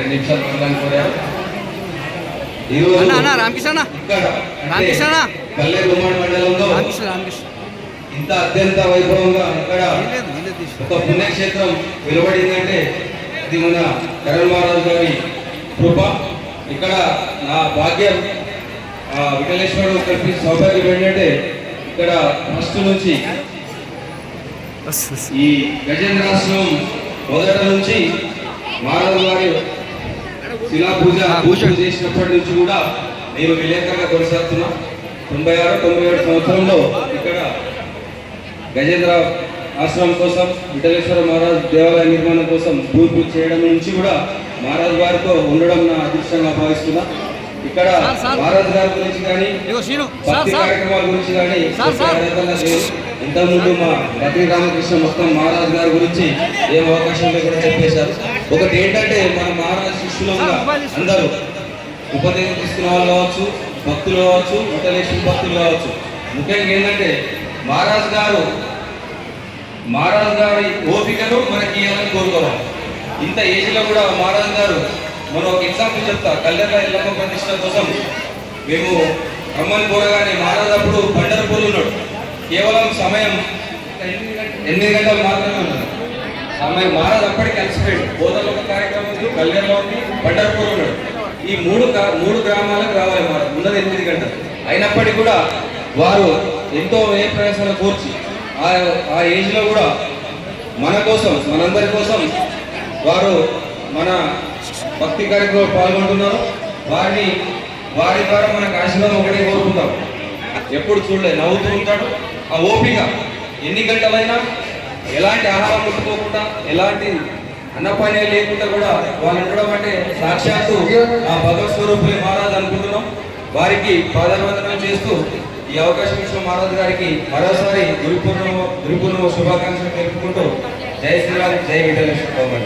2 నిమిషాలు మాట్లాడి కోరారు. రామకృష్ణ కల్లేరు ఉమ్మడి మండలంలో ఇంత అత్యంత వైభవంగా ఇక్కడ ఒక పుణ్యక్షేత్రం వెలువడిందంటే ఇది మన కరణ్ మహారాజు గారి కృప. ఇక్కడ నా భాగ్యం విఠలేశ్వరుడు కలిపి సౌభాగ్యం ఏంటంటే ఇక్కడ ఫస్ట్ నుంచి ఈ గజేంద్రాశ్రమం మొదట నుంచి మహారాజు గారి శిలా పూజ చేసినప్పటి నుంచి కూడా నేను విలేకరుగా కొనసాగుతున్నా. 96-97 సంవత్సరంలో ఇక్కడ గజేంద్ర ఆశ్రమం కోసం విఠలేశ్వర మహారాజ్ దేవాలయ నిర్మాణం కోసం భూమి పూజ చేయడం నుంచి కూడా మహారాజు గారితో ఉండడం నా అదృష్టంగా భావిస్తున్నా. ఇక్కడ మహారాజు గారి గురించి కానీ భక్తి కార్యక్రమాల గురించి కానీ ఇంతకుముందు మా భద్రి రామకృష్ణ మొత్తం మహారాజు గారి గురించి ఏం అవకాశం లేకుండా చెప్పేశారు. ఒకటి ఏంటంటే మన మహారాజు శిష్యులంగా అందరూ ఉపదేశం తీసుకున్న వాళ్ళు కావచ్చు, భక్తులు కావచ్చు, విఠలేశ్వర భక్తులు కావచ్చు. ముఖ్యంగా ఏంటంటే మహారాజు గారి ఓపికను మనకి ఇవ్వాలని కోరుకోవాలి. ఇంత ఏజ్లో కూడా మహారాజు గారు మనం ఒక ఎగ్జాంపుల్ చెప్తా. కళ్యాణ ఎల్లమ్మ ప్రతిష్ట కోసం మేము రమ్మని కోరగానే మహారాజు అప్పుడు పండరపూర్లు ఉన్నాడు. కేవలం సమయం 8 గంటలు మాత్రమే ఉన్నాడు. సమయం మహారాజు అప్పటికి కలిసిపోయాడు. బోధనలో ఒక కార్యక్రమం ఉంది, కళ్యాణలో ఉంది, పండరపూర్ ఉన్నాడు. ఈ మూడు గ్రామాలకు రావాలి మహారాజు. ఉన్నది 8 గంటలు. అయినప్పటికీ కూడా వారు ఎంతో వ్యయ ప్రయాసాలు కోర్చి ఆ ఏజ్లో కూడా మన కోసం, మనందరి కోసం వారు మన భక్తి కార్యక్రమంలో పాల్గొంటున్నారు. వారి ద్వారా మనకు ఆశీర్వాదం ఒకటే కోరుకుంటాం. ఎప్పుడు చూడలేదు, నవ్వుతూ ఉంటాడు. ఆ ఓపిక ఎన్ని గంటలైనా ఎలాంటి ఆహారం ముట్టుకోకుండా, ఎలాంటి అన్నపానీయాలు లేకుండా కూడా వాళ్ళు ఉండడం అంటే సాక్షాత్తు ఆ భగవత్ స్వరూపులే మహారాజు అనుకుంటున్నాం. వారికి పాదాభివందనం చేస్తూ ఈ అవకాశం ఇచ్చిన మహారాజు గారికి మరోసారి గురుపూర్ణిమ శుభాకాంక్షలు తెలుపుకుంటూ జై శ్రీరామ్, జై విఠలేశ్వర.